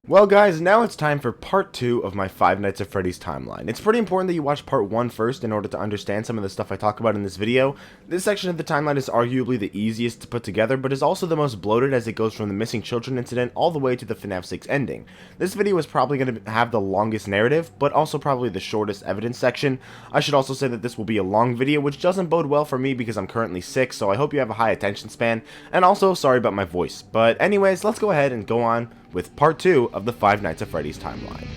Well guys, now it's time for part 2 of my Five Nights at Freddy's timeline. It's pretty important that you watch part 1 first in order to understand some of the stuff I talk about in this video. This section of the timeline is arguably the easiest to put together, but is also the most bloated as it goes from the missing children incident all the way to the FNaF 6 ending. This video is probably going to have the longest narrative, but also probably the shortest evidence section. I should also say that this will be a long video, which doesn't bode well for me because I'm currently sick, so I hope you have a high attention span, and also sorry about my voice. But anyways, let's go ahead and go on with part 2 of the Five Nights at Freddy's timeline.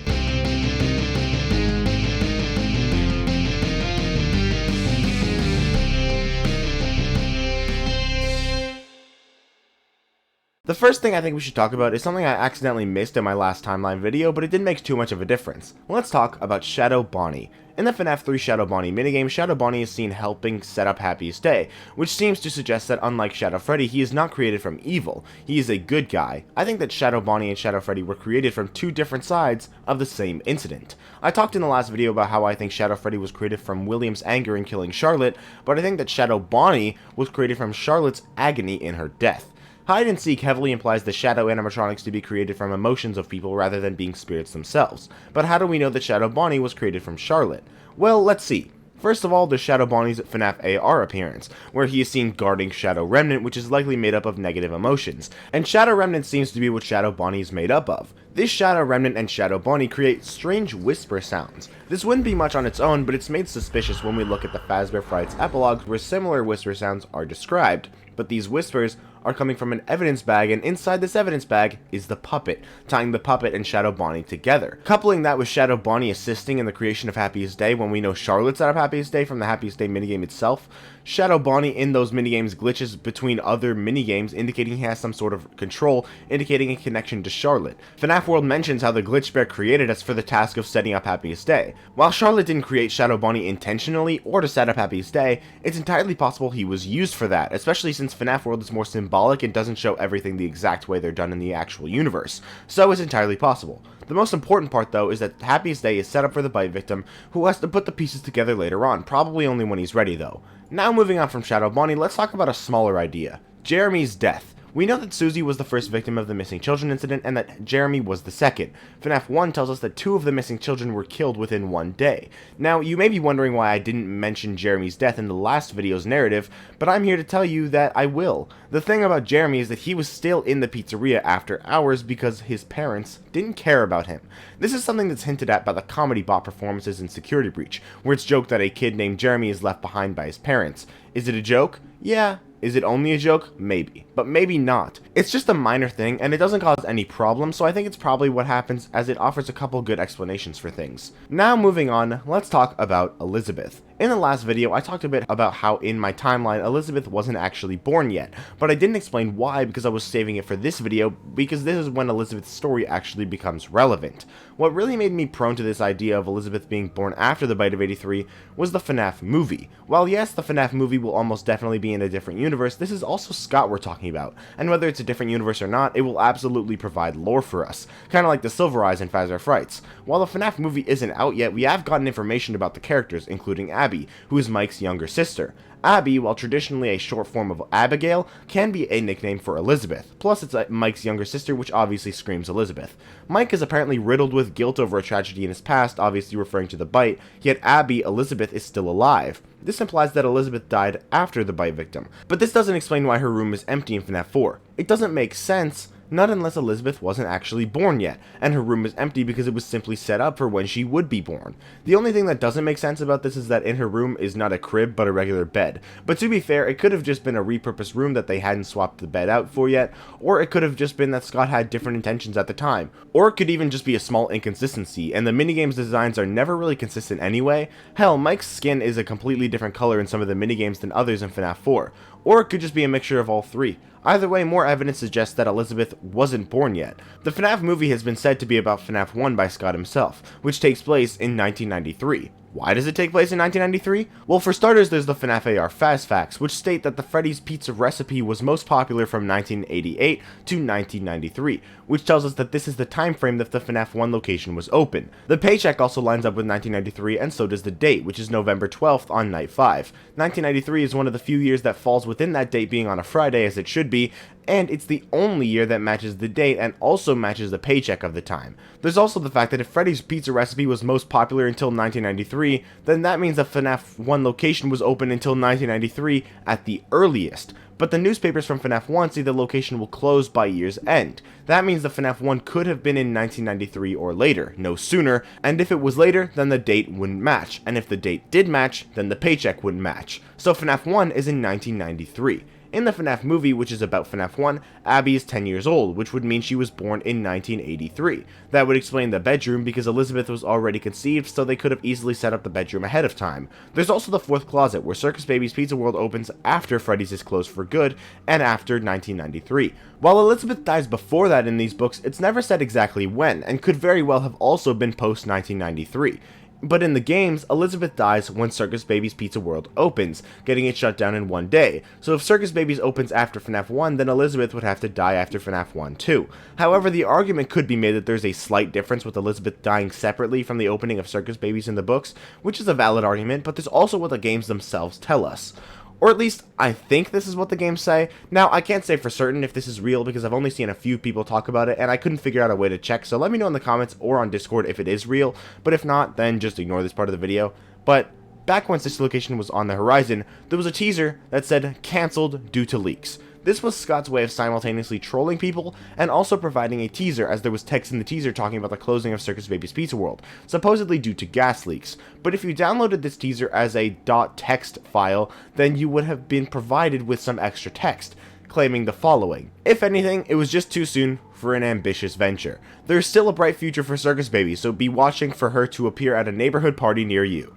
The first thing I think we should talk about is something I accidentally missed in my last timeline video, but it didn't make too much of a difference. Let's talk about Shadow Bonnie. In the FNaF 3 Shadow Bonnie minigame, Shadow Bonnie is seen helping set up Happiest Day, which seems to suggest that unlike Shadow Freddy, he is not created from evil. He is a good guy. I think that Shadow Bonnie and Shadow Freddy were created from two different sides of the same incident. I talked in the last video about how I think Shadow Freddy was created from William's anger in killing Charlotte, but I think that Shadow Bonnie was created from Charlotte's agony in her death. Hide and Seek heavily implies the shadow animatronics to be created from emotions of people rather than being spirits themselves. But how do we know that Shadow Bonnie was created from Charlotte? Well, let's see. First of all, there's Shadow Bonnie's FNaF AR appearance, where he is seen guarding Shadow Remnant, which is likely made up of negative emotions. And Shadow Remnant seems to be what Shadow Bonnie is made up of. This Shadow Remnant and Shadow Bonnie create strange whisper sounds. This wouldn't be much on its own, but it's made suspicious when we look at the Fazbear Frights epilogues where similar whisper sounds are described. But these whispers are coming from an evidence bag, and inside this evidence bag is the puppet, tying the puppet and Shadow Bonnie together. Coupling that with Shadow Bonnie assisting in the creation of Happiest Day when we know Charlotte's out of Happiest Day from the Happiest Day minigame itself, Shadow Bonnie in those minigames glitches between other minigames, indicating he has some sort of control, indicating a connection to Charlotte. FNaF World mentions how the glitch bear created us for the task of setting up Happiest Day. While Charlotte didn't create Shadow Bonnie intentionally or to set up Happiest Day, it's entirely possible he was used for that, especially since FNaF World is more symbolic and doesn't show everything the exact way they're done in the actual universe, so it's entirely possible. The most important part though is that Happiest Day is set up for the bite victim, who has to put the pieces together later on, probably only when he's ready though. Now moving on from Shadow Bonnie, let's talk about a smaller idea. Jeremy's death. We know that Susie was the first victim of the missing children incident and that Jeremy was the second. FNaF 1 tells us that two of the missing children were killed within one day. Now, you may be wondering why I didn't mention Jeremy's death in the last video's narrative, but I'm here to tell you that I will. The thing about Jeremy is that he was still in the pizzeria after hours because his parents didn't care about him. This is something that's hinted at by the comedy bot performances in Security Breach, where it's joked that a kid named Jeremy is left behind by his parents. Is it a joke? Yeah. Is it only a joke? Maybe. But maybe not. It's just a minor thing, and it doesn't cause any problem, so I think it's probably what happens as it offers a couple good explanations for things. Now moving on, let's talk about Elizabeth. In the last video, I talked a bit about how in my timeline, Elizabeth wasn't actually born yet, but I didn't explain why because I was saving it for this video, because this is when Elizabeth's story actually becomes relevant. What really made me prone to this idea of Elizabeth being born after the Bite of 83 was the FNaF movie. While yes, the FNaF movie will almost definitely be in a different universe, this is also Scott we're talking about, and whether it's a different universe or not, it will absolutely provide lore for us, kinda like the Silver Eyes and Fazbear Frights. While the FNaF movie isn't out yet, we have gotten information about the characters, including Abby, who is Mike's younger sister. Abby, while traditionally a short form of Abigail, can be a nickname for Elizabeth. Plus, it's Mike's younger sister, which obviously screams Elizabeth. Mike is apparently riddled with guilt over a tragedy in his past, obviously referring to the bite, yet Abby, Elizabeth, is still alive. This implies that Elizabeth died after the bite victim, but this doesn't explain why her room is empty in FNaF 4. It doesn't make sense, not unless Elizabeth wasn't actually born yet, and her room is empty because it was simply set up for when she would be born. The only thing that doesn't make sense about this is that in her room is not a crib but a regular bed. But to be fair, it could have just been a repurposed room that they hadn't swapped the bed out for yet, or it could have just been that Scott had different intentions at the time, or it could even just be a small inconsistency, and the minigame's designs are never really consistent anyway. Hell, Mike's skin is a completely different color in some of the minigames than others in FNaF 4, or it could just be a mixture of all three. Either way, more evidence suggests that Elizabeth wasn't born yet. The FNaF movie has been said to be about FNaF 1 by Scott himself, which takes place in 1993. Why does it take place in 1993? Well, for starters, there's the FNaF AR Fast Facts, which state that the Freddy's Pizza recipe was most popular from 1988 to 1993, which tells us that this is the time frame that the FNaF 1 location was open. The paycheck also lines up with 1993, and so does the date, which is November 12th on Night 5. 1993 is one of the few years that falls within that date being on a Friday, as it should be, and it's the only year that matches the date and also matches the paycheck of the time. There's also the fact that if Freddy's Pizza recipe was most popular until 1993, then that means the FNaF 1 location was open until 1993 at the earliest. But the newspapers from FNaF 1 say the location will close by year's end. That means the FNaF 1 could have been in 1993 or later, no sooner, and if it was later, then the date wouldn't match, and if the date did match, then the paycheck wouldn't match. So FNaF 1 is in 1993. In the FNaF movie, which is about FNaF 1, Abby is 10 years old, which would mean she was born in 1983. That would explain the bedroom because Elizabeth was already conceived, so they could have easily set up the bedroom ahead of time. There's also the fourth closet, where Circus Baby's Pizza World opens after Freddy's is closed for good, and after 1993. While Elizabeth dies before that in these books, it's never said exactly when, and could very well have also been post-1993. But in the games, Elizabeth dies when Circus Baby's Pizza World opens, getting it shut down in one day. So if Circus Baby's opens after FNaF 1, then Elizabeth would have to die after FNaF 1 too. However, the argument could be made that there's a slight difference with Elizabeth dying separately from the opening of Circus Baby's in the books, which is a valid argument, but there's also what the games themselves tell us. Or at least, I think this is what the games say. Now, I can't say for certain if this is real because I've only seen a few people talk about it and I couldn't figure out a way to check, so let me know in the comments or on Discord if it is real, but if not, then just ignore this part of the video. But back when Sister Location was on the horizon, there was a teaser that said, "Cancelled due to leaks." This was Scott's way of simultaneously trolling people and also providing a teaser, as there was text in the teaser talking about the closing of Circus Baby's Pizza World, supposedly due to gas leaks. But if you downloaded this teaser as a .text file, then you would have been provided with some extra text, claiming the following: "If anything, it was just too soon for an ambitious venture. There's still a bright future for Circus Baby, so be watching for her to appear at a neighborhood party near you."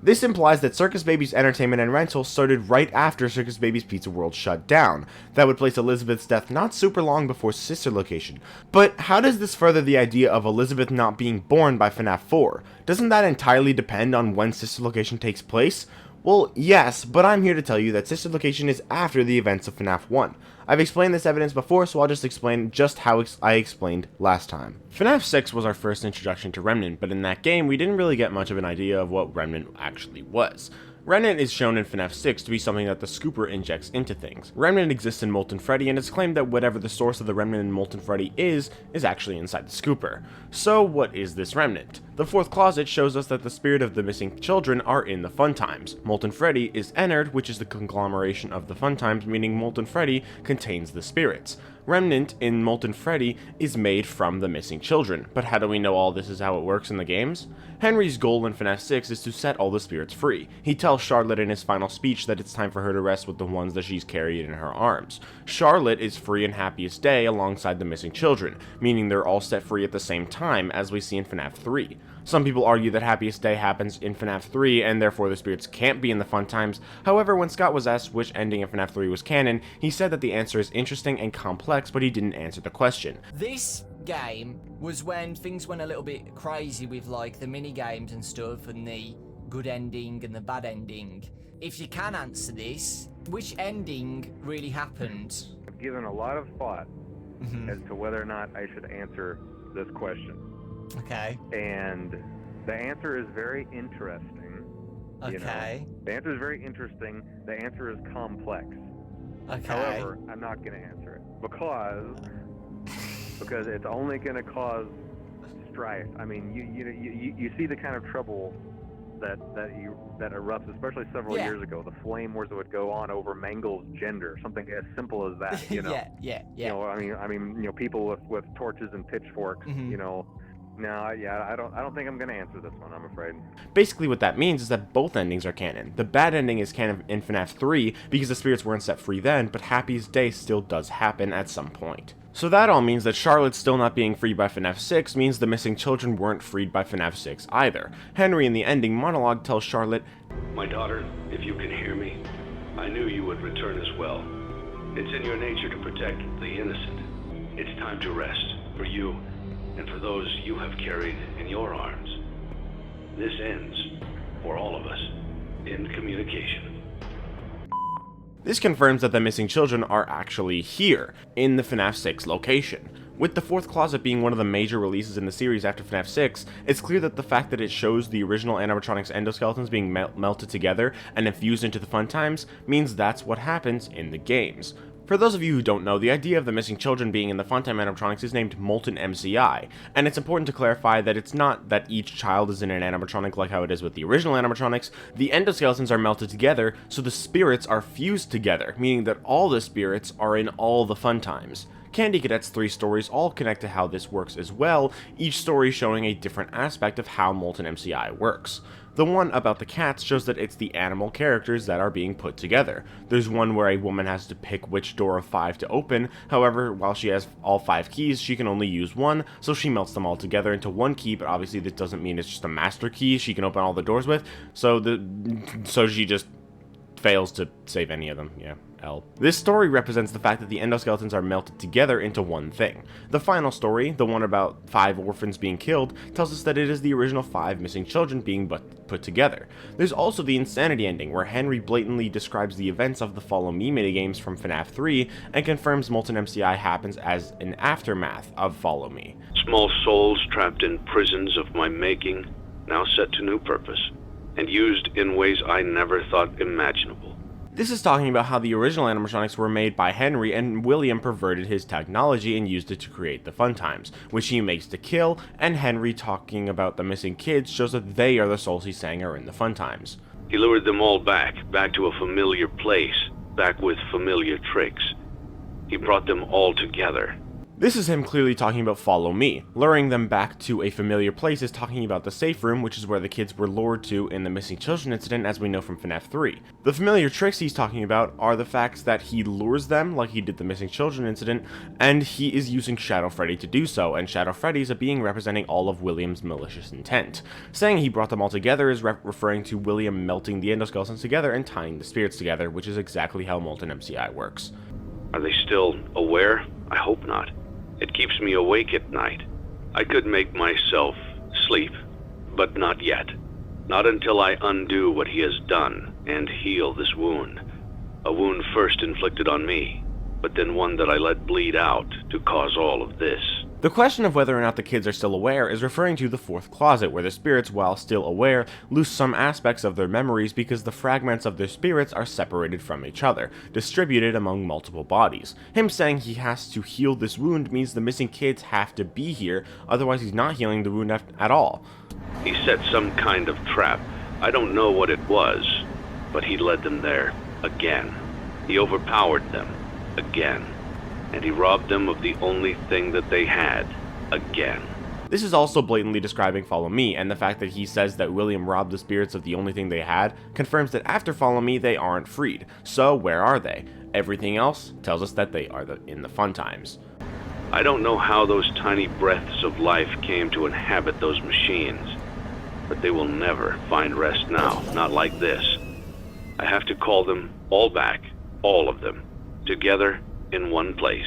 This implies that Circus Baby's entertainment and rental started right after Circus Baby's Pizza World shut down. That would place Elizabeth's death not super long before Sister Location. But how does this further the idea of Elizabeth not being born by FNaF 4? Doesn't that entirely depend on when Sister Location takes place? Well, yes, but I'm here to tell you that Sister Location is after the events of FNaF 1. I've explained this evidence before, so I'll just explain just how I explained last time. FNaF 6 was our first introduction to Remnant, but in that game we didn't really get much of an idea of what Remnant actually was. Remnant is shown in FNaF 6 to be something that the Scooper injects into things. Remnant exists in Molten Freddy, and it's claimed that whatever the source of the Remnant in Molten Freddy is actually inside the Scooper. So what is this Remnant? The fourth closet shows us that the spirit of the missing children are in the Funtimes. Molten Freddy is Ennard, which is the conglomeration of the Funtimes, meaning Molten Freddy contains the spirits. Remnant in Molten Freddy is made from the missing children, but how do we know all this is how it works in the games? Henry's goal in FNaF 6 is to set all the spirits free. He tells Charlotte in his final speech that it's time for her to rest with the ones that she's carried in her arms. Charlotte is free in Happiest Day alongside the missing children, meaning they're all set free at the same time as we see in FNaF 3. Some people argue that Happiest Day happens in FNaF 3 and therefore the spirits can't be in the Funtimes. However, when Scott was asked which ending of FNaF 3 was canon, he said that the answer is interesting and complex, but he didn't answer the question. This game was when things went a little bit crazy with like the mini games and stuff and the good ending and the bad ending. If you can answer this, which ending really happened? I've given a lot of thought as to whether or not I should answer this question. Okay. And the answer is very interesting. Okay. You know? The answer is very interesting. The answer is complex. Okay. However, I'm not going to answer it because it's only going to cause strife. I mean, you see the kind of trouble that erupts, especially several years ago. The flame wars that would go on over Mangel's gender, something as simple as that. You know. yeah. You know, I mean, you know, people with torches and pitchforks. You know. No, yeah, I don't think I'm going to answer this one, I'm afraid. Basically what that means is that both endings are canon. The bad ending is canon in FNaF 3 because the spirits weren't set free then, but Happiest Day still does happen at some point. So that all means that Charlotte still not being freed by FNaF 6 means the missing children weren't freed by FNaF 6 either. Henry in the ending monologue tells Charlotte, "My daughter, if you can hear me, I knew you would return as well. It's in your nature to protect the innocent. It's time to rest, for you and for those you have carried in your arms. This ends, for all of us, in communication." This confirms that the missing children are actually here, in the FNaF 6 location. With the fourth closet being one of the major releases in the series after FNaF 6, it's clear that the fact that it shows the original animatronics endoskeletons being melted together and infused into the Funtimes means that's what happens in the games. For those of you who don't know, the idea of the missing children being in the Funtime animatronics is named Molten MCI, and it's important to clarify that it's not that each child is in an animatronic like how it is with the original animatronics. The endoskeletons are melted together, so the spirits are fused together, meaning that all the spirits are in all the Funtimes. Candy Cadet's 3 stories all connect to how this works as well, each story showing a different aspect of how Molten MCI works. The one about the cats shows that it's the animal characters that are being put together. There's one where a woman has to pick which door of 5 to open, however, while she has all 5 keys, she can only use one, so she melts them all together into one key, but obviously this doesn't mean it's just a master key she can open all the doors with, so she just fails to save any of them, yeah. This story represents the fact that the endoskeletons are melted together into one thing. The final story, the one about 5 orphans being killed, tells us that it is the original 5 missing children being put together. There's also the insanity ending, where Henry blatantly describes the events of the Follow Me minigames from FNaF 3 and confirms Molten MCI happens as an aftermath of Follow Me. Small souls trapped in prisons of my making, now set to new purpose, and used in ways I never thought imaginable. This is talking about how the original animatronics were made by Henry and William perverted his technology and used it to create the Funtimes, which he makes to kill, and Henry talking about the missing kids shows that they are the souls he's saying are in the Funtimes. He lured them all back to a familiar place, back with familiar tricks. He brought them all together. This is him clearly talking about Follow Me. Luring them back to a familiar place is talking about the safe room, which is where the kids were lured to in the missing children incident, as we know from FNaF 3. The familiar tricks he's talking about are the facts that he lures them, like he did the missing children incident, and he is using Shadow Freddy to do so, and Shadow Freddy is a being representing all of William's malicious intent. Saying he brought them all together is referring to William melting the endoskeletons together and tying the spirits together, which is exactly how Molten MCI works. Are they still aware? I hope not. It keeps me awake at night. I could make myself sleep, but not yet. Not until I undo what he has done and heal this wound. A wound first inflicted on me, but then one that I let bleed out to cause all of this. The question of whether or not the kids are still aware is referring to the 4th closet, where the spirits, while still aware, lose some aspects of their memories because the fragments of their spirits are separated from each other, distributed among multiple bodies. Him saying he has to heal this wound means the missing kids have to be here, otherwise he's not healing the wound at all. He set some kind of trap. I don't know what it was, but he led them there, again. He overpowered them, again. And he robbed them of the only thing that they had, again. This is also blatantly describing Follow Me, and the fact that he says that William robbed the spirits of the only thing they had confirms that after Follow Me they aren't freed. So where are they? Everything else tells us that they are in the Funtimes. I don't know how those tiny breaths of life came to inhabit those machines, but they will never find rest now, not like this. I have to call them all back, all of them, together in one place.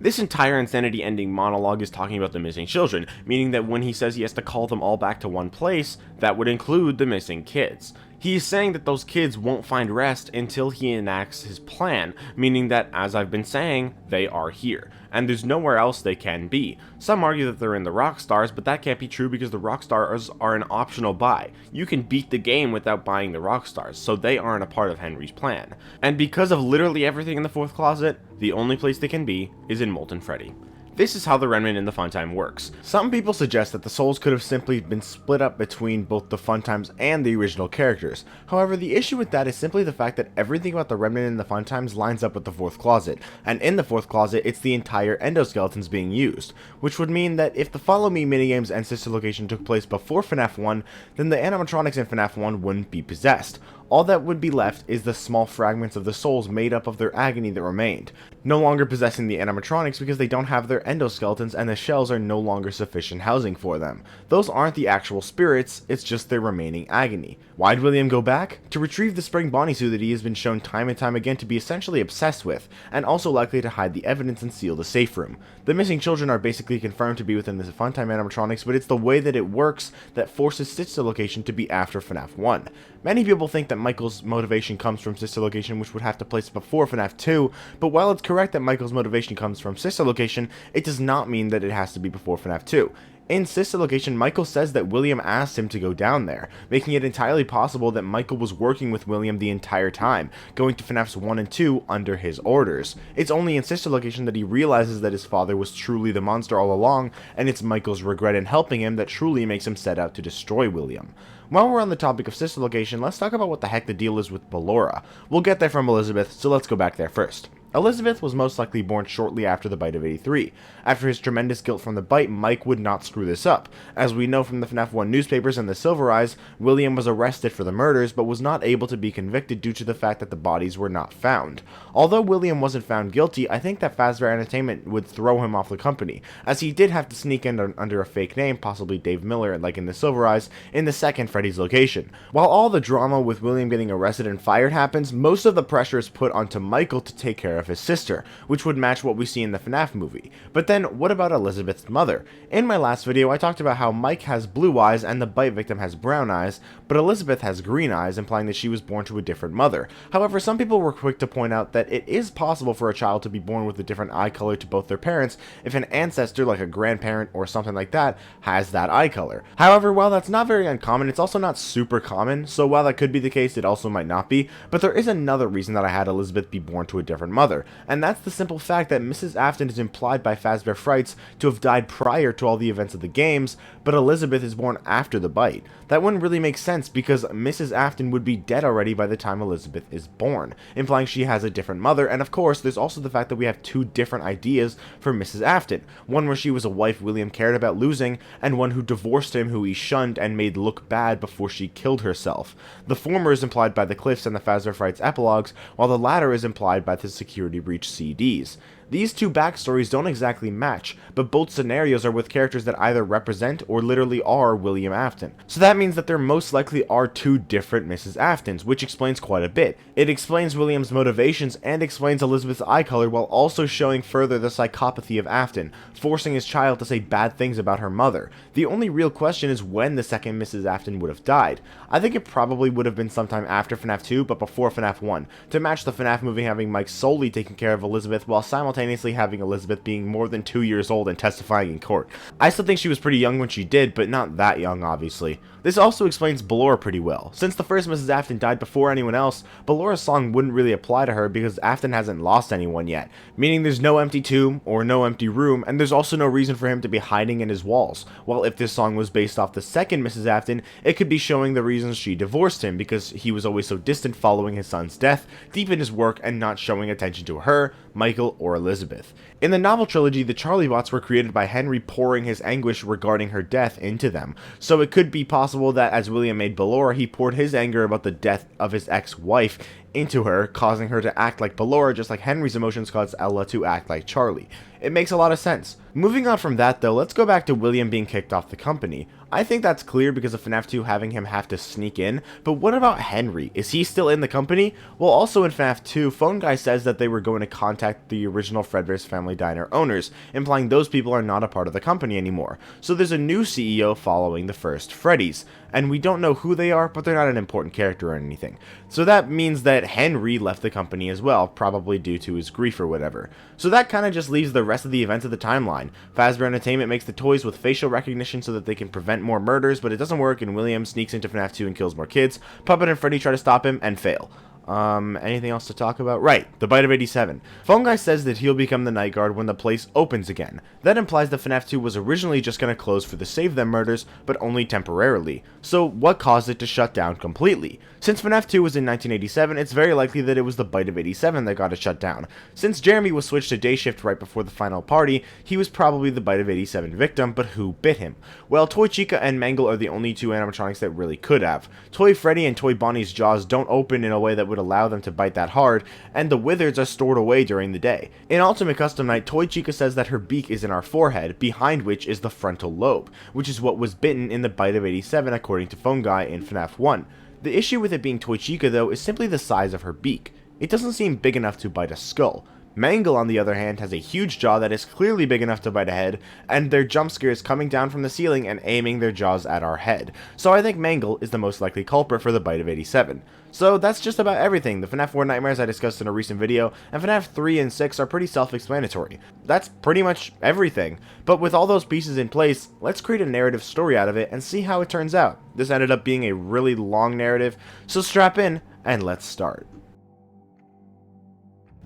This entire insanity ending monologue is talking about the missing children, meaning that when he says he has to call them all back to one place, that would include the missing kids. He is saying that those kids won't find rest until he enacts his plan, meaning that, as I've been saying, they are here, and there's nowhere else they can be. Some argue that they're in the Rockstars, but that can't be true because the Rockstars are an optional buy. You can beat the game without buying the Rockstars, so they aren't a part of Henry's plan. And because of literally everything in the 4th closet, the only place they can be is in Molten Freddy. This is how the remnant in the Funtime works. Some people suggest that the souls could have simply been split up between both the Funtimes and the original characters. However, the issue with that is simply the fact that everything about the remnant in the Funtimes lines up with the 4th closet, and in the 4th closet it's the entire endoskeletons being used, which would mean that if the Follow Me minigames and sister location took place before FNaF 1, then the animatronics in FNaF 1 wouldn't be possessed. All that would be left is the small fragments of the souls made up of their agony that remained, no longer possessing the animatronics because they don't have their endoskeletons and the shells are no longer sufficient housing for them. Those aren't the actual spirits, it's just their remaining agony. Why'd William go back? To retrieve the spring bodysuit that he has been shown time and time again to be essentially obsessed with, and also likely to hide the evidence and seal the safe room. The missing children are basically confirmed to be within the Funtime animatronics, but it's the way that it works that forces Stitch the location to be after FNaF 1. Many people think that that Michael's motivation comes from sister location, which would have to place it before FNaF 2, but while it's correct that Michael's motivation comes from sister location, it does not mean that it has to be before FNaF 2. In sister location, Michael says that William asked him to go down there, making it entirely possible that Michael was working with William the entire time, going to FNaFs 1 and 2 under his orders. It's only in sister location that he realizes that his father was truly the monster all along, and it's Michael's regret in helping him that truly makes him set out to destroy William. While we're on the topic of sister location, let's talk about what the heck the deal is with Ballora. We'll get there from Elizabeth, so let's go back there first. Elizabeth was most likely born shortly after the bite of 83. After his tremendous guilt from the bite, Mike would not screw this up. As we know from the FNaF 1 newspapers and the Silver Eyes, William was arrested for the murders, but was not able to be convicted due to the fact that the bodies were not found. Although William wasn't found guilty, I think that Fazbear Entertainment would throw him off the company, as he did have to sneak in under a fake name, possibly Dave Miller, like in the Silver Eyes, in the second Freddy's location. While all the drama with William getting arrested and fired happens, most of the pressure is put onto Michael to take care of his sister, which would match what we see in the FNaF movie. But then, what about Elizabeth's mother? In my last video, I talked about how Mike has blue eyes and the bite victim has brown eyes, but Elizabeth has green eyes, implying that she was born to a different mother. However, some people were quick to point out that it is possible for a child to be born with a different eye color to both their parents if an ancestor, like a grandparent or something like that, has that eye color. However, while that's not very uncommon, it's also not super common, so while that could be the case, it also might not be. But there is another reason that I had Elizabeth be born to a different mother, and that's the simple fact that Mrs. Afton is implied by Fazbear Frights to have died prior to all the events of the games, but Elizabeth is born after the bite. That wouldn't really make sense because Mrs. Afton would be dead already by the time Elizabeth is born, implying she has a different mother. And of course, there's also the fact that we have two different ideas for Mrs. Afton. One where she was a wife William cared about losing, and one who divorced him, who he shunned and made look bad before she killed herself. The former is implied by the Cliffs and the Fazbear Frights epilogues, while the latter is implied by the Security Breach CDs. These two backstories don't exactly match, but both scenarios are with characters that either represent or literally are William Afton. So that means that there most likely are two different Mrs. Aftons, which explains quite a bit. It explains William's motivations and explains Elizabeth's eye color while also showing further the psychopathy of Afton, forcing his child to say bad things about her mother. The only real question is when the second Mrs. Afton would have died. I think it probably would have been sometime after FNaF 2, but before FNaF 1, to match the FNaF movie having Mike solely taking care of Elizabeth while simultaneously having Elizabeth being more than 2 years old and testifying in court. I still think she was pretty young when she did, but not that young, obviously. This also explains Ballora pretty well. Since the first Mrs. Afton died before anyone else, Ballora's song wouldn't really apply to her because Afton hasn't lost anyone yet, meaning there's no empty tomb or no empty room, and there's also no reason for him to be hiding in his walls. While if this song was based off the second Mrs. Afton, it could be showing the reasons she divorced him, because he was always so distant following his son's death, deep in his work, and not showing attention to her, Michael, or Elizabeth. In the novel trilogy, the Charlie bots were created by Henry pouring his anguish regarding her death into them, so it could be possible that as William made Ballora, he poured his anger about the death of his ex-wife into her, causing her to act like Ballora, just like Henry's emotions caused Ella to act like Charlie. It makes a lot of sense. Moving on from that though, let's go back to William being kicked off the company. I think that's clear because of FNaF 2 having him have to sneak in, but what about Henry? Is he still in the company? Well, also in FNaF 2, Phone Guy says that they were going to contact the original Fredbear's Family Diner owners, implying those people are not a part of the company anymore. So there's a new CEO following the first Freddy's, and we don't know who they are, but they're not an important character or anything. So that means that Henry left the company as well, probably due to his grief or whatever. So that kind of just leaves the rest of the events of the timeline. Fazbear Entertainment makes the toys with facial recognition so that they can prevent more murders, but it doesn't work, and William sneaks into FNaF 2 and kills more kids. Puppet and Freddy try to stop him and fail. Anything else to talk about? Right, the bite of 87. Phone Guy says that he'll become the night guard when the place opens again. That implies that FNaF 2 was originally just going to close for the Save Them murders, but only temporarily. So what caused it to shut down completely? Since FNaF 2 was in 1987, it's very likely that it was the bite of 87 that got it shut down. Since Jeremy was switched to day shift right before the final party, he was probably the bite of 87 victim, but who bit him? Well, Toy Chica and Mangle are the only two animatronics that really could have. Toy Freddy and Toy Bonnie's jaws don't open in a way that would allow them to bite that hard, and the withers are stored away during the day. In Ultimate Custom Night, Toy Chica says that her beak is in our forehead, behind which is the frontal lobe, which is what was bitten in the bite of 87 according to Phone Guy in FNaF 1. The issue with it being Toy Chica though is simply the size of her beak. It doesn't seem big enough to bite a skull. Mangle, on the other hand, has a huge jaw that is clearly big enough to bite a head, and their jump scares coming down from the ceiling and aiming their jaws at our head. So I think Mangle is the most likely culprit for the bite of 87. So that's just about everything. The FNaF 4 nightmares I discussed in a recent video, and FNaF 3 and 6 are pretty self-explanatory. That's pretty much everything. But with all those pieces in place, let's create a narrative story out of it and see how it turns out. This ended up being a really long narrative, so strap in and let's start.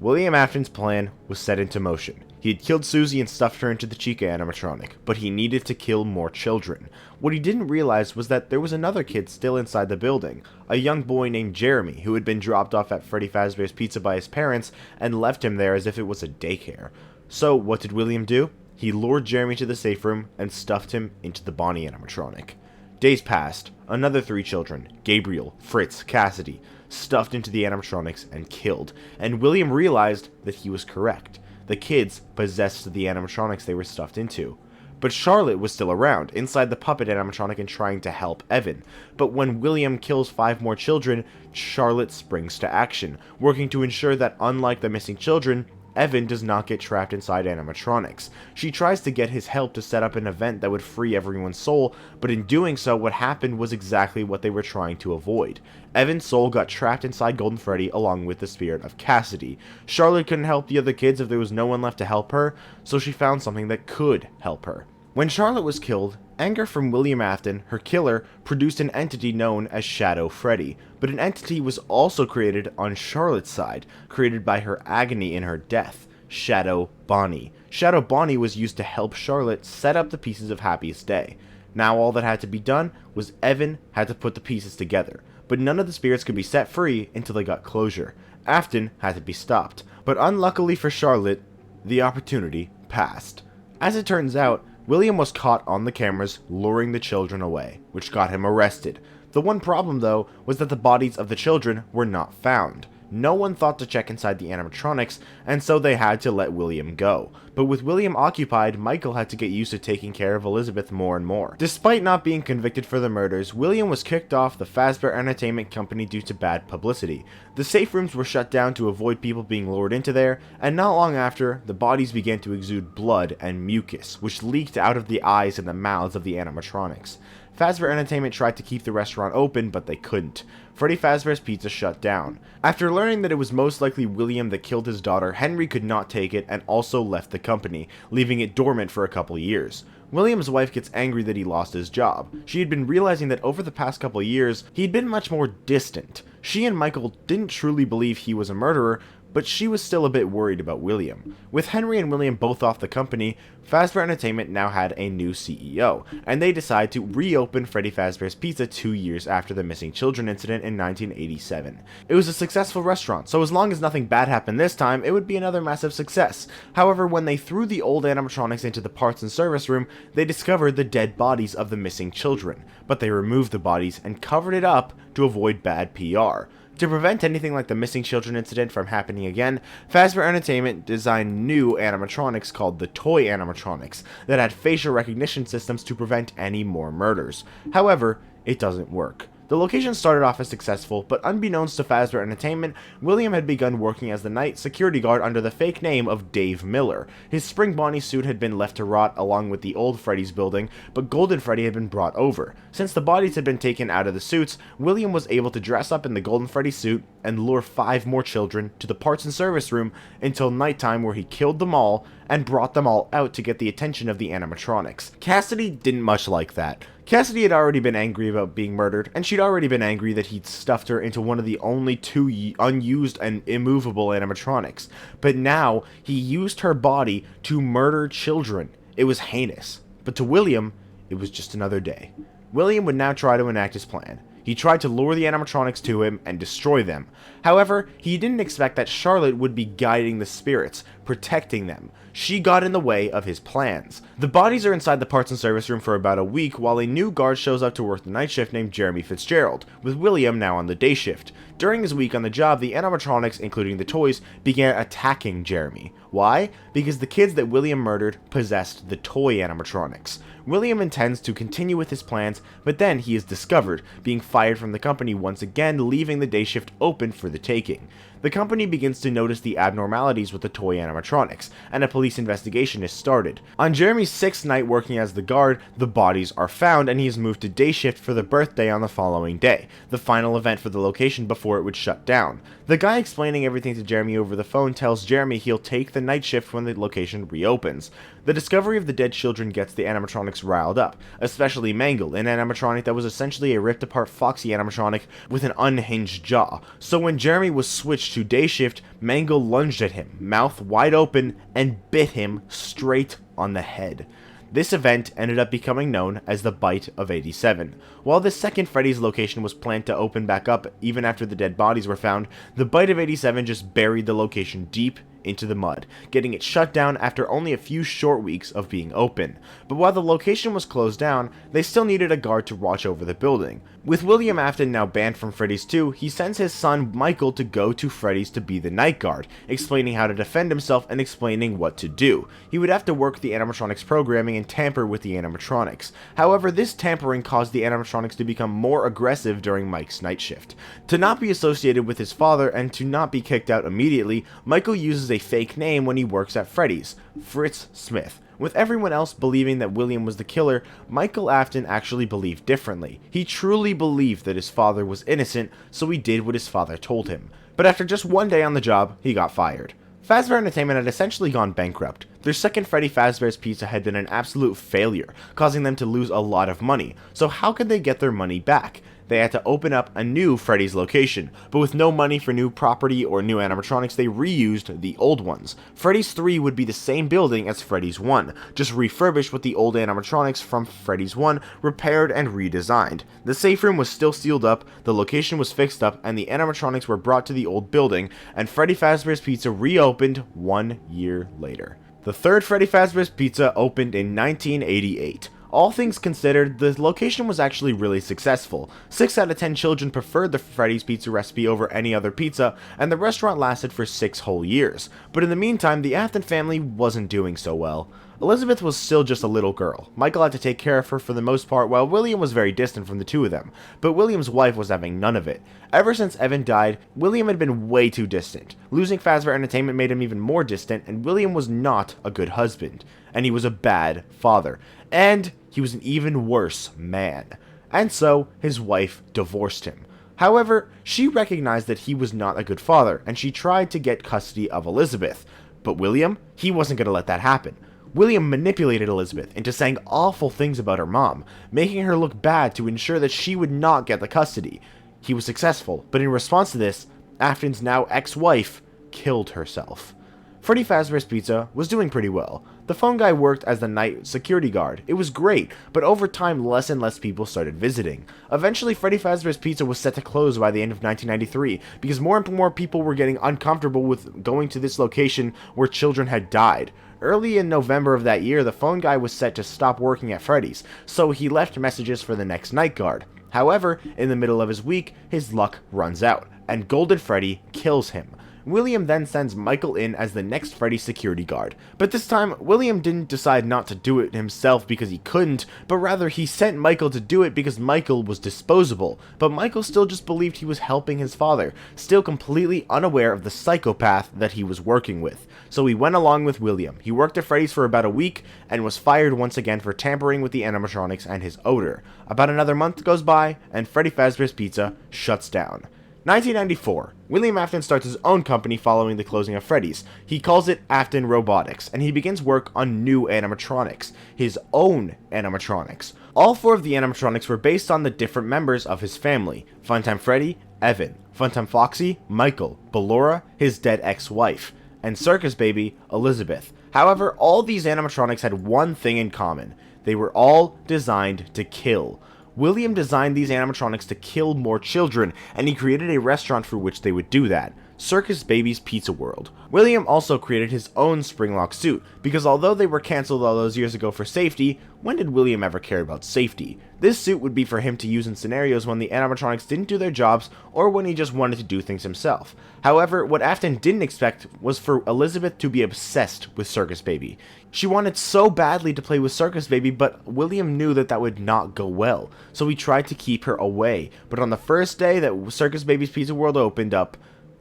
William Afton's plan was set into motion. He had killed Susie and stuffed her into the Chica animatronic, but he needed to kill more children. What he didn't realize was that there was another kid still inside the building, a young boy named Jeremy, who had been dropped off at Freddy Fazbear's Pizza by his parents and left him there as if it was a daycare. So what did William do? He lured Jeremy to the safe room and stuffed him into the Bonnie animatronic. Days passed. Another 3 children, Gabriel, Fritz, Cassidy, stuffed into the animatronics and killed, and William realized that he was correct. The kids possessed the animatronics they were stuffed into. But Charlotte was still around, inside the puppet animatronic and trying to help Evan. But when William kills 5 more children, Charlotte springs to action, working to ensure that unlike the missing children, Evan does not get trapped inside animatronics. She tries to get his help to set up an event that would free everyone's soul, but in doing so, what happened was exactly what they were trying to avoid. Evan's soul got trapped inside Golden Freddy along with the spirit of Cassidy. Charlotte couldn't help the other kids if there was no one left to help her, so she found something that could help her. When Charlotte was killed, anger from William Afton, her killer, produced an entity known as Shadow Freddy, but an entity was also created on Charlotte's side, created by her agony in her death, Shadow Bonnie. Shadow Bonnie was used to help Charlotte set up the pieces of Happiest Day. Now all that had to be done was Evan had to put the pieces together, but none of the spirits could be set free until they got closure. Afton had to be stopped, but unluckily for Charlotte, the opportunity passed. As it turns out, William was caught on the cameras luring the children away, which got him arrested. The one problem though was that the bodies of the children were not found. No one thought to check inside the animatronics, and so they had to let William go. But with William occupied, Michael had to get used to taking care of Elizabeth more and more. Despite not being convicted for the murders, William was kicked off the Fazbear Entertainment Company due to bad publicity. The safe rooms were shut down to avoid people being lured into there, and not long after, the bodies began to exude blood and mucus, which leaked out of the eyes and the mouths of the animatronics. Fazbear Entertainment tried to keep the restaurant open, but they couldn't. Freddy Fazbear's Pizza shut down. After learning that it was most likely William that killed his daughter, Henry could not take it and also left the company, leaving it dormant for a couple years. William's wife gets angry that he lost his job. She had been realizing that over the past couple years, he'd been much more distant. She and Michael didn't truly believe he was a murderer, but she was still a bit worried about William. With Henry and William both off the company, Fazbear Entertainment now had a new CEO, and they decided to reopen Freddy Fazbear's Pizza 2 years after the missing children incident in 1987. It was a successful restaurant, so as long as nothing bad happened this time, it would be another massive success. However, when they threw the old animatronics into the parts and service room, they discovered the dead bodies of the missing children, but they removed the bodies and covered it up to avoid bad PR. To prevent anything like the missing children incident from happening again, Fazbear Entertainment designed new animatronics called the Toy Animatronics that had facial recognition systems to prevent any more murders. However, it doesn't work. The location started off as successful, but unbeknownst to Fazbear Entertainment, William had begun working as the night security guard under the fake name of Dave Miller. His Spring Bonnie suit had been left to rot along with the old Freddy's building, but Golden Freddy had been brought over. Since the bodies had been taken out of the suits, William was able to dress up in the Golden Freddy suit and lure 5 more children to the parts and service room until nighttime, where he killed them all and brought them all out to get the attention of the animatronics. Cassidy didn't much like that. Cassidy had already been angry about being murdered, and she'd already been angry that he'd stuffed her into one of the only 2 unused and immovable animatronics. But now, he used her body to murder children. It was heinous. But to William, it was just another day. William would now try to enact his plan. He tried to lure the animatronics to him and destroy them. However, he didn't expect that Charlotte would be guiding the spirits, protecting them. She got in the way of his plans. The bodies are inside the parts and service room for about a week while a new guard shows up to work the night shift named Jeremy Fitzgerald, with William now on the day shift. During his week on the job, the animatronics, including the toys, began attacking Jeremy. Why? Because the kids that William murdered possessed the toy animatronics. William intends to continue with his plans, but then he is discovered, being fired from the company once again, leaving the day shift open for the taking. the company begins to notice the abnormalities with the toy animatronics, and a police investigation is started. On Jeremy's 6th night working as the guard, the bodies are found and he is moved to day shift for the birthday on the following day, the final event for the location before it would shut down. The guy explaining everything to Jeremy over the phone tells Jeremy he'll take the night shift when the location reopens. The discovery of the dead children gets the animatronics riled up, especially Mangle, an animatronic that was essentially a ripped apart Foxy animatronic with an unhinged jaw. So when Jeremy was switched to day shift, Mangle lunged at him, mouth wide open, and bit him straight on the head. This event ended up becoming known as the Bite of 87. While the second Freddy's location was planned to open back up even after the dead bodies were found, the Bite of 87 just buried the location deep into the mud, getting it shut down after only a few short weeks of being open. But while the location was closed down, they still needed a guard to watch over the building. With William Afton now banned from Freddy's 2, he sends his son Michael to go to Freddy's to be the night guard, explaining how to defend himself and explaining what to do. He would have to work the animatronics programming and tamper with the animatronics. However, this tampering caused the animatronics to become more aggressive during Mike's night shift. To not be associated with his father and to not be kicked out immediately, Michael uses a fake name when he works at Freddy's, Fritz Smith. With everyone else believing that William was the killer, Michael Afton actually believed differently. He truly believed that his father was innocent, so he did what his father told him. But after just one day on the job, he got fired. Fazbear Entertainment had essentially gone bankrupt. Their second Freddy Fazbear's Pizza had been an absolute failure, causing them to lose a lot of money. So how could they get their money back? They had to open up a new Freddy's location, but with no money for new property or new animatronics, they reused the old ones. Freddy's 3 would be the same building as Freddy's 1, just refurbished with the old animatronics from Freddy's 1 repaired and redesigned. The safe room was still sealed up, the location was fixed up, and the animatronics were brought to the old building, and Freddy Fazbear's Pizza reopened 1 year later. The third Freddy Fazbear's Pizza opened in 1988. All things considered, the location was actually really successful. 6 out of 10 children preferred the Freddy's Pizza recipe over any other pizza, and the restaurant lasted for 6 whole years. But in the meantime, the Afton family wasn't doing so well. Elizabeth was still just a little girl. Michael had to take care of her for the most part, while William was very distant from the two of them. But William's wife was having none of it. Ever since Evan died, William had been way too distant. Losing Fazbear Entertainment made him even more distant, and William was not a good husband. And he was a bad father. And he was an even worse man. And so, his wife divorced him. However, she recognized that he was not a good father, and she tried to get custody of Elizabeth. But William, he wasn't going to let that happen. William manipulated Elizabeth into saying awful things about her mom, making her look bad to ensure that she would not get the custody. He was successful, but in response to this, Afton's now ex-wife killed herself. Freddy Fazbear's Pizza was doing pretty well. The phone guy worked as the night security guard. It was great, but over time less and less people started visiting. Eventually Freddy Fazbear's Pizza was set to close by the end of 1993 because more and more people were getting uncomfortable with going to this location where children had died. Early in November of that year, the phone guy was set to stop working at Freddy's, so he left messages for the next night guard. However, in the middle of his week, his luck runs out, and Golden Freddy kills him. William then sends Michael in as the next Freddy security guard. But this time, William didn't decide not to do it himself because he couldn't, but rather he sent Michael to do it because Michael was disposable. But Michael still just believed he was helping his father, still completely unaware of the psychopath that he was working with. So he went along with William. He worked at Freddy's for about a week and was fired once again for tampering with the animatronics and his odor. About another month goes by, and Freddy Fazbear's Pizza shuts down. 1994. William Afton starts his own company following the closing of Freddy's. He calls it Afton Robotics, and he begins work on new animatronics, his own animatronics. All 4 of the animatronics were based on the different members of his family: Funtime Freddy, Evan; Funtime Foxy, Michael; Ballora, his dead ex-wife; and Circus Baby, Elizabeth. However, all these animatronics had one thing in common: they were all designed to kill. William designed these animatronics to kill more children, and he created a restaurant for which they would do that: Circus Baby's Pizza World. William also created his own Springlock suit, because although they were cancelled all those years ago for safety, when did William ever care about safety? This suit would be for him to use in scenarios when the animatronics didn't do their jobs or when he just wanted to do things himself. However, what Afton didn't expect was for Elizabeth to be obsessed with Circus Baby. She wanted so badly to play with Circus Baby, but William knew that that would not go well, so he tried to keep her away. But on the first day that Circus Baby's Pizza World opened up,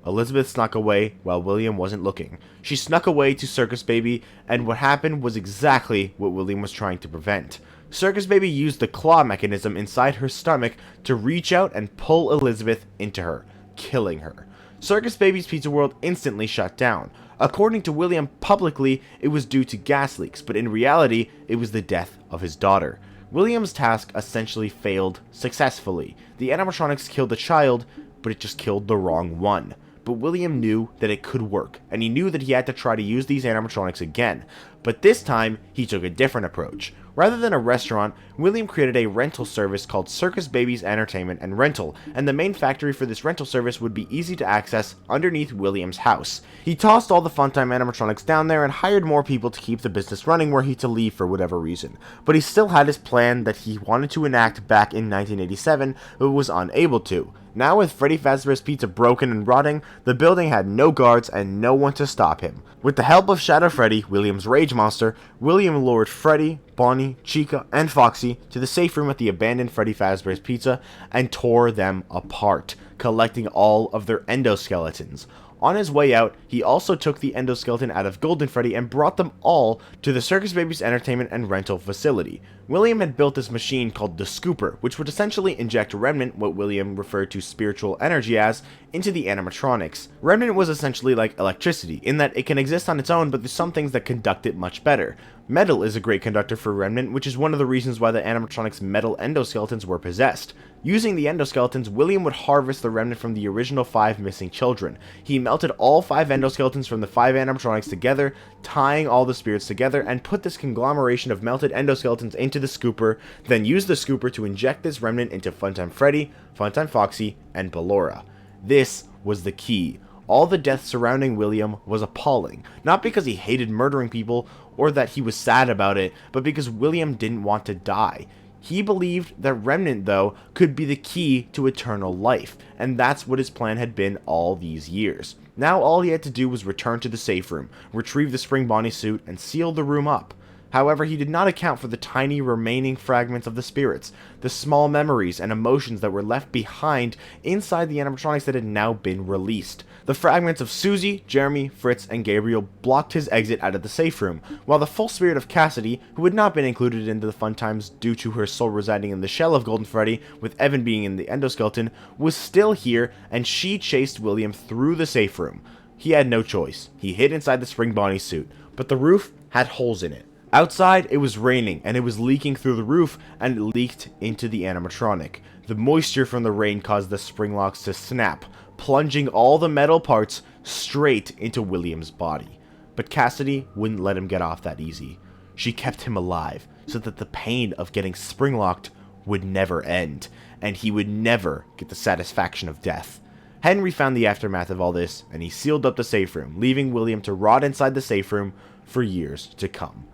Elizabeth snuck away while William wasn't looking. She snuck away to Circus Baby, and what happened was exactly what William was trying to prevent. Circus Baby used the claw mechanism inside her stomach to reach out and pull Elizabeth into her, killing her. Circus Baby's Pizza World instantly shut down. According to William, publicly, it was due to gas leaks, but in reality, it was the death of his daughter. William's task essentially failed successfully. The animatronics killed the child, but it just killed the wrong one. But William knew that it could work, and he knew that he had to try to use these animatronics again. But this time, he took a different approach. Rather than a restaurant, William created a rental service called Circus Baby's Entertainment and Rental, and the main factory for this rental service would be easy to access underneath William's house. He tossed all the Funtime animatronics down there and hired more people to keep the business running were he to leave for whatever reason. But he still had his plan that he wanted to enact back in 1987, but was unable to. Now with Freddy Fazbear's Pizza broken and rotting, the building had no guards and no one to stop him. With the help of Shadow Freddy, William's rage monster, William lured Freddy, Bonnie, Chica, and Foxy to the safe room at the abandoned Freddy Fazbear's Pizza and tore them apart, collecting all of their endoskeletons. On his way out, he also took the endoskeleton out of Golden Freddy and brought them all to the Circus Baby's Entertainment and Rental facility. William had built this machine called the Scooper, which would essentially inject Remnant, what William referred to spiritual energy as, into the animatronics. Remnant was essentially like electricity, in that it can exist on its own, but there's some things that conduct it much better. Metal is a great conductor for Remnant, which is one of the reasons why the animatronics' metal endoskeletons were possessed. Using the endoskeletons, William would harvest the Remnant from the original 5 missing children. He melted all 5 endoskeletons from the 5 animatronics together, tying all the spirits together, and put this conglomeration of melted endoskeletons into the Scooper, then used the Scooper to inject this Remnant into Funtime Freddy, Funtime Foxy, and Ballora. This was the key. All the death surrounding William was appalling, not because he hated murdering people or that he was sad about it, but because William didn't want to die. He believed that Remnant, though, could be the key to eternal life, and that's what his plan had been all these years. Now all he had to do was return to the safe room, retrieve the Spring Bonnie suit, and seal the room up. However, he did not account for the tiny remaining fragments of the spirits, the small memories and emotions that were left behind inside the animatronics that had now been released. The fragments of Susie, Jeremy, Fritz, and Gabriel blocked his exit out of the safe room, while the full spirit of Cassidy, who had not been included into the Funtimes due to her soul residing in the shell of Golden Freddy, with Evan being in the endoskeleton, was still here, and she chased William through the safe room. He had no choice. He hid inside the Spring Bonnie suit, but the roof had holes in it. Outside, it was raining, and it was leaking through the roof, and it leaked into the animatronic. The moisture from the rain caused the spring locks to snap, plunging all the metal parts straight into William's body. But Cassidy wouldn't let him get off that easy. She kept him alive, so that the pain of getting spring-locked would never end, and he would never get the satisfaction of death. Henry found the aftermath of all this, and he sealed up the safe room, leaving William to rot inside the safe room for years to come.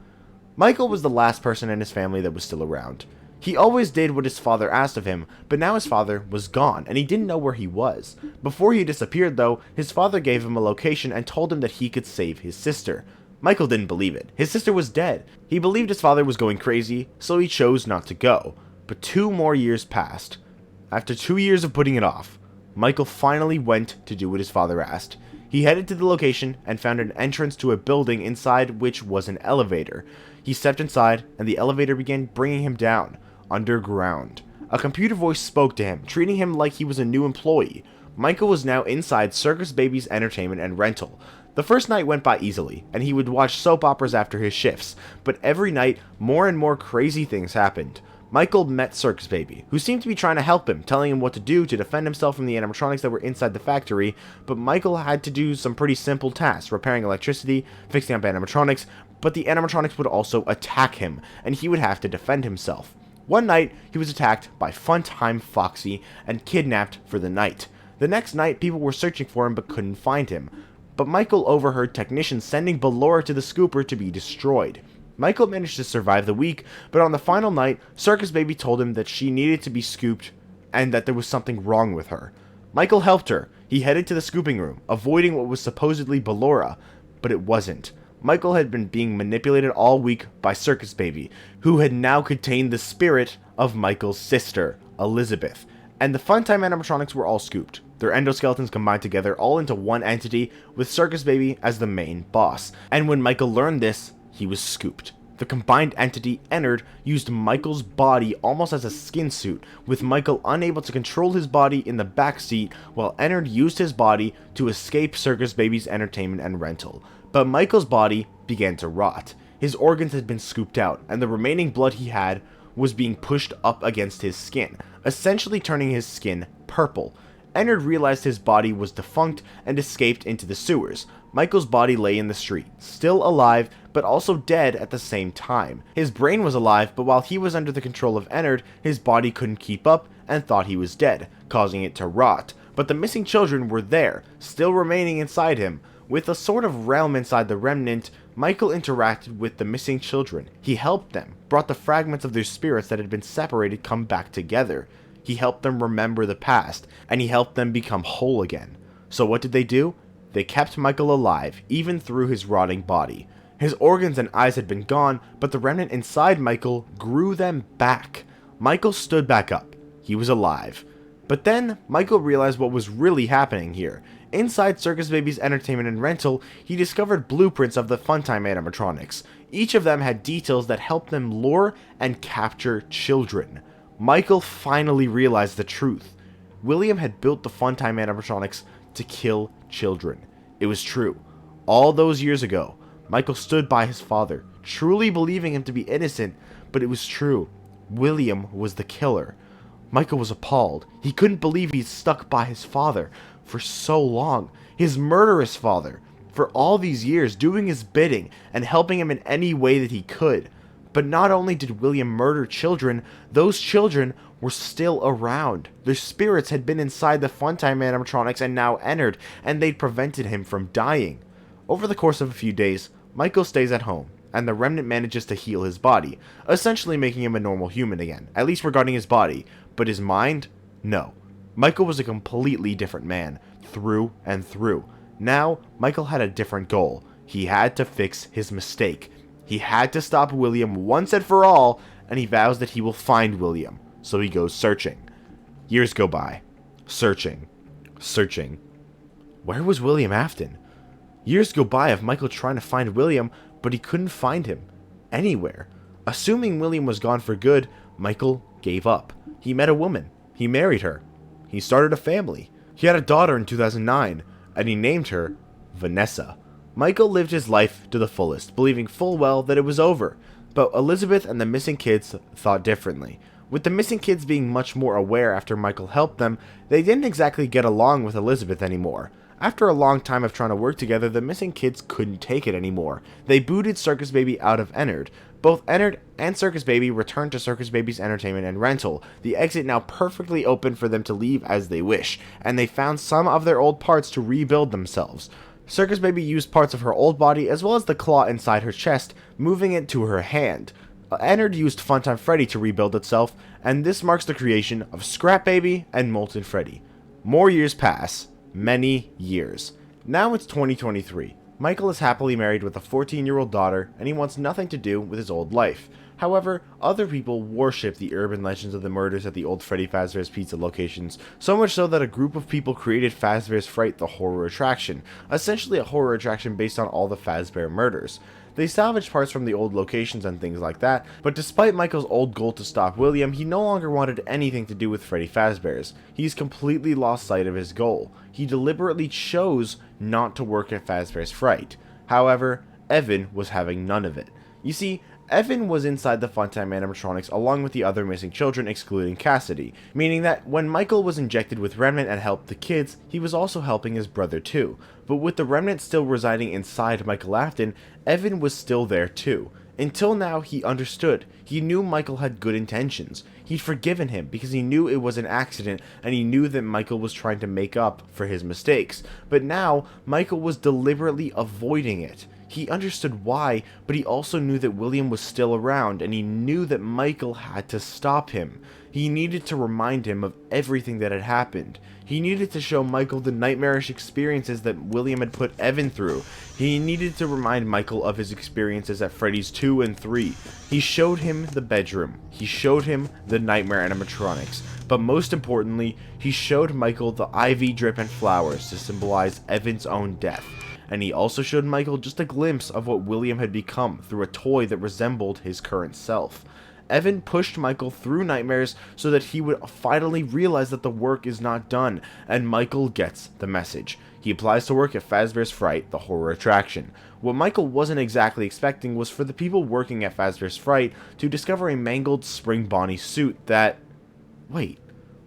Michael was the last person in his family that was still around. He always did what his father asked of him, but now his father was gone, and he didn't know where he was. Before he disappeared, though, his father gave him a location and told him that he could save his sister. Michael didn't believe it. His sister was dead. He believed his father was going crazy, so he chose not to go. But 2 more years passed. After 2 years of putting it off, Michael finally went to do what his father asked. He headed to the location and found an entrance to a building inside which was an elevator. He stepped inside, and the elevator began bringing him down, underground. A computer voice spoke to him, treating him like he was a new employee. Michael was now inside Circus Baby's Entertainment and Rental. The first night went by easily, and he would watch soap operas after his shifts, but every night, more and more crazy things happened. Michael met Circus Baby, who seemed to be trying to help him, telling him what to do to defend himself from the animatronics that were inside the factory, but Michael had to do some pretty simple tasks, repairing electricity, fixing up animatronics, but the animatronics would also attack him, and he would have to defend himself. One night, he was attacked by Funtime Foxy and kidnapped for the night. The next night, people were searching for him but couldn't find him. But Michael overheard technicians sending Ballora to the Scooper to be destroyed. Michael managed to survive the week, but on the final night, Circus Baby told him that she needed to be scooped and that there was something wrong with her. Michael helped her. He headed to the scooping room, avoiding what was supposedly Ballora, but it wasn't. Michael had been being manipulated all week by Circus Baby, who had now contained the spirit of Michael's sister, Elizabeth, and the Funtime animatronics were all scooped. Their endoskeletons combined together all into one entity, with Circus Baby as the main boss. And when Michael learned this, he was scooped. The combined entity, Ennard, used Michael's body almost as a skin suit, with Michael unable to control his body in the backseat, while Ennard used his body to escape Circus Baby's entertainment and rental. But Michael's body began to rot. His organs had been scooped out, and the remaining blood he had was being pushed up against his skin, essentially turning his skin purple. Ennard realized his body was defunct and escaped into the sewers. Michael's body lay in the street, still alive, but also dead at the same time. His brain was alive, but while he was under the control of Ennard, his body couldn't keep up and thought he was dead, causing it to rot. But the missing children were there, still remaining inside him. With a sort of realm inside the remnant, Michael interacted with the missing children. He helped them, brought the fragments of their spirits that had been separated come back together. He helped them remember the past, and he helped them become whole again. So what did they do? They kept Michael alive, even through his rotting body. His organs and eyes had been gone, but the remnant inside Michael grew them back. Michael stood back up. He was alive. But then, Michael realized what was really happening here. Inside Circus Baby's entertainment and rental, he discovered blueprints of the Funtime animatronics. Each of them had details that helped them lure and capture children. Michael finally realized the truth. William had built the Funtime animatronics to kill children. It was true. All those years ago, Michael stood by his father, truly believing him to be innocent, but it was true. William was the killer. Michael was appalled. He couldn't believe he'd stuck by his father for so long. His murderous father, for all these years, doing his bidding and helping him in any way that he could. But not only did William murder children, those children were still around. Their spirits had been inside the Funtime animatronics and now Ennard, and they'd prevented him from dying. Over the course of a few days, Michael stays at home, and the remnant manages to heal his body, essentially making him a normal human again, at least regarding his body, but his mind? No. Michael was a completely different man, through and through. Now, Michael had a different goal. He had to fix his mistake. He had to stop William once and for all, and he vows that he will find William. So he goes searching. Years go by. Searching. Searching. Where was William Afton? Years go by of Michael trying to find William, but he couldn't find him. Anywhere. Assuming William was gone for good, Michael gave up. He met a woman. He married her. He started a family. He had a daughter in 2009, and he named her Vanessa. Michael lived his life to the fullest, believing full well that it was over. But Elizabeth and the missing kids thought differently. With the missing kids being much more aware after Michael helped them, they didn't exactly get along with Elizabeth anymore. After a long time of trying to work together, the missing kids couldn't take it anymore. They booted Circus Baby out of Ennard. Both Ennard and Circus Baby returned to Circus Baby's entertainment and rental, the exit now perfectly open for them to leave as they wish, and they found some of their old parts to rebuild themselves. Circus Baby used parts of her old body as well as the claw inside her chest, moving it to her hand. Ennard used Funtime Freddy to rebuild itself, and this marks the creation of Scrap Baby and Molten Freddy. More years pass. Many years. Now it's 2023. Michael is happily married with a 14-year-old daughter, and he wants nothing to do with his old life. However, other people worship the urban legends of the murders at the old Freddy Fazbear's Pizza locations, so much so that a group of people created Fazbear's Fright, the horror attraction, essentially a horror attraction based on all the Fazbear murders. They salvaged parts from the old locations and things like that, but despite Michael's old goal to stop William, he no longer wanted anything to do with Freddy Fazbear's. He's completely lost sight of his goal. He deliberately chose not to work at Fazbear's Fright. However, Evan was having none of it. You see, Evan was inside the Funtime animatronics along with the other missing children, excluding Cassidy, meaning that when Michael was injected with Remnant and helped the kids, he was also helping his brother too. But with the Remnant still residing inside Michael Afton, Evan was still there too. Until now, he understood. He knew Michael had good intentions. He'd forgiven him because he knew it was an accident, and he knew that Michael was trying to make up for his mistakes. But now, Michael was deliberately avoiding it. He understood why, but he also knew that William was still around, and he knew that Michael had to stop him. He needed to remind him of everything that had happened. He needed to show Michael the nightmarish experiences that William had put Evan through. He needed to remind Michael of his experiences at Freddy's 2 and 3. He showed him the bedroom. He showed him the nightmare animatronics. but most importantly, he showed Michael the IV drip and flowers to symbolize Evan's own death. And he also showed Michael just a glimpse of what William had become through a toy that resembled his current self. Evan pushed Michael through nightmares so that he would finally realize that the work is not done, and Michael gets the message. He applies to work at Fazbear's Fright, the horror attraction. What Michael wasn't exactly expecting was for the people working at Fazbear's Fright to discover a mangled Spring Bonnie suit that... Wait,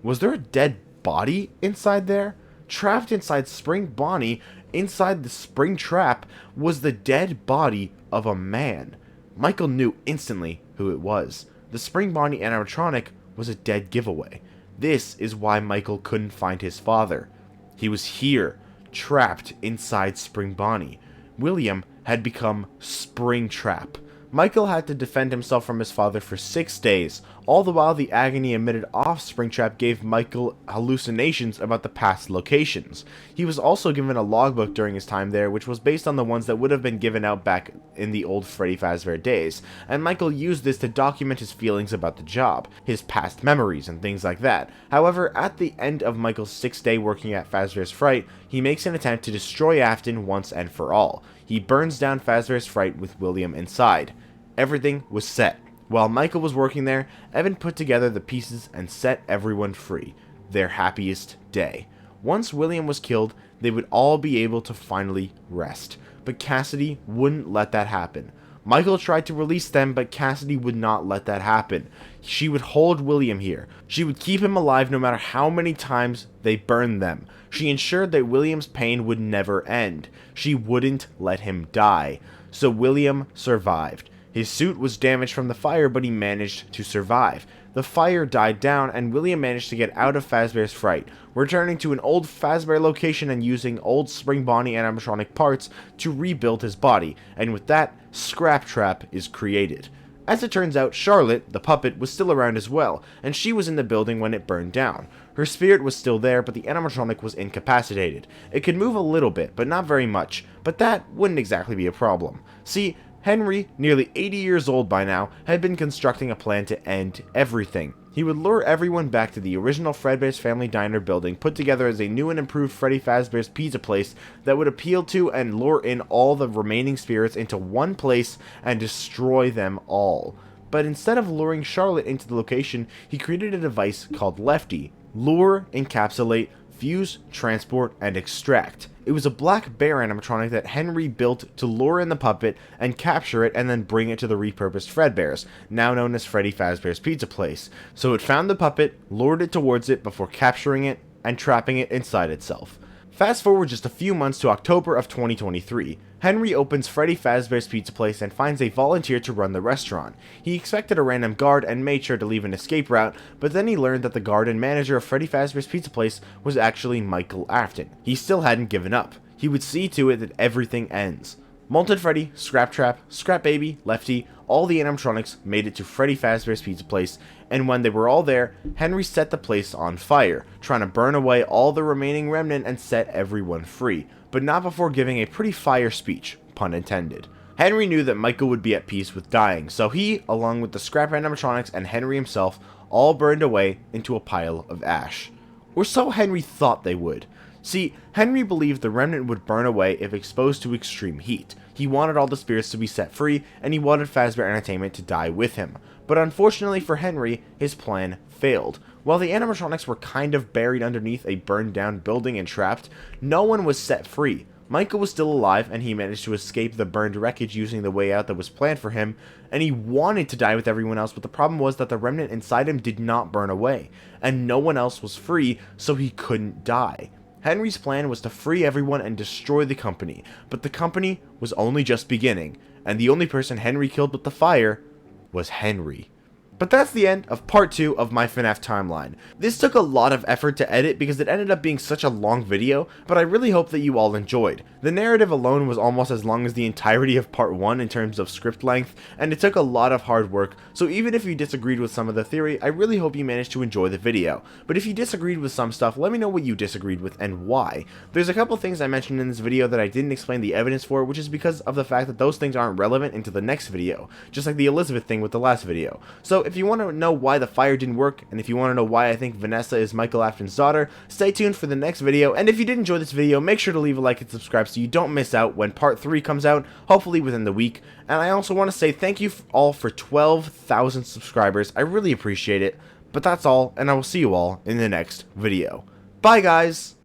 was there a dead body inside there? Trapped inside Spring Bonnie, inside the spring trap, was the dead body of a man. Michael knew instantly who it was. The Spring Bonnie animatronic was a dead giveaway. This is why Michael couldn't find his father. He was here, trapped inside Spring Bonnie. William had become Springtrap. Michael had to defend himself from his father for 6 days. All the while, the agony emitted off Springtrap gave Michael hallucinations about the past locations. He was also given a logbook during his time there, which was based on the ones that would have been given out back in the old Freddy Fazbear days, and Michael used this to document his feelings about the job, his past memories, and things like that. However, at the end of Michael's 6th day working at Fazbear's Fright, he makes an attempt to destroy Afton once and for all. He burns down Fazbear's Fright with William inside. Everything was set. While Michael was working there, Evan put together the pieces and set everyone free. Their happiest day. Once William was killed, they would all be able to finally rest. But Cassidy wouldn't let that happen. Michael tried to release them, but Cassidy would not let that happen. She would hold William here. She would keep him alive no matter how many times they burned them. She ensured that William's pain would never end. She wouldn't let him die. So William survived. His suit was damaged from the fire, but he managed to survive. The fire died down, and William managed to get out of Fazbear's Fright, returning to an old Fazbear location and using old Spring Bonnie animatronic parts to rebuild his body, and with that, Scrap Trap is created. As it turns out, Charlotte, the puppet, was still around as well, and she was in the building when it burned down. Her spirit was still there, but the animatronic was incapacitated. It could move a little bit, but not very much, but that wouldn't exactly be a problem. See, Henry, nearly 80 years old by now, had been constructing a plan to end everything. He would lure everyone back to the original Fredbear's Family Diner building, put together as a new and improved Freddy Fazbear's Pizza place that would appeal to and lure in all the remaining spirits into one place and destroy them all. But instead of luring Charlotte into the location, he created a device called Lefty. Lure, encapsulate, fuse, transport, and extract. It was a black bear animatronic that Henry built to lure in the puppet and capture it and then bring it to the repurposed Fredbear's, now known as Freddy Fazbear's Pizza Place. So it found the puppet, lured it towards it before capturing it and trapping it inside itself. Fast forward just a few months to October of 2023. Henry opens Freddy Fazbear's Pizza Place and finds a volunteer to run the restaurant. He expected a random guard and made sure to leave an escape route, but then he learned that the guard and manager of Freddy Fazbear's Pizza Place was actually Michael Afton. He still hadn't given up. He would see to it that everything ends. Molten Freddy, Scrap Trap, Scrap Baby, Lefty, all the animatronics made it to Freddy Fazbear's Pizza Place, and when they were all there, Henry set the place on fire, trying to burn away all the remaining remnant and set everyone free, but not before giving a pretty fire speech, pun intended. Henry knew that Michael would be at peace with dying, so he, along with the scrap animatronics and Henry himself, all burned away into a pile of ash. Or so Henry thought they would. See, Henry believed the remnant would burn away if exposed to extreme heat. He wanted all the spirits to be set free, and he wanted Fazbear Entertainment to die with him. But unfortunately for Henry, his plan failed. While the animatronics were kind of buried underneath a burned down building and trapped, no one was set free. Michael was still alive, and he managed to escape the burned wreckage using the way out that was planned for him, and he wanted to die with everyone else, but the problem was that the remnant inside him did not burn away, and no one else was free, so he couldn't die. Henry's plan was to free everyone and destroy the company, but the company was only just beginning, and the only person Henry killed with the fire was Henry. But that's the end of part 2 of my FNaF timeline. This took a lot of effort to edit because it ended up being such a long video, but I really hope that you all enjoyed. The narrative alone was almost as long as the entirety of part 1 in terms of script length, and it took a lot of hard work, so even if you disagreed with some of the theory, I really hope you managed to enjoy the video. But if you disagreed with some stuff, let me know what you disagreed with and why. There's a couple things I mentioned in this video that I didn't explain the evidence for, which is because of the fact that those things aren't relevant into the next video, just like the Elizabeth thing with the last video. So if you want to know why the fire didn't work, and if you want to know why I think Vanessa is Michael Afton's daughter, stay tuned for the next video. And if you did enjoy this video, make sure to leave a like and subscribe so you don't miss out when part 3 comes out, hopefully within the week. And I also want to say thank you all for 12,000 subscribers. I really appreciate it. But that's all, and I will see you all in the next video. Bye, guys!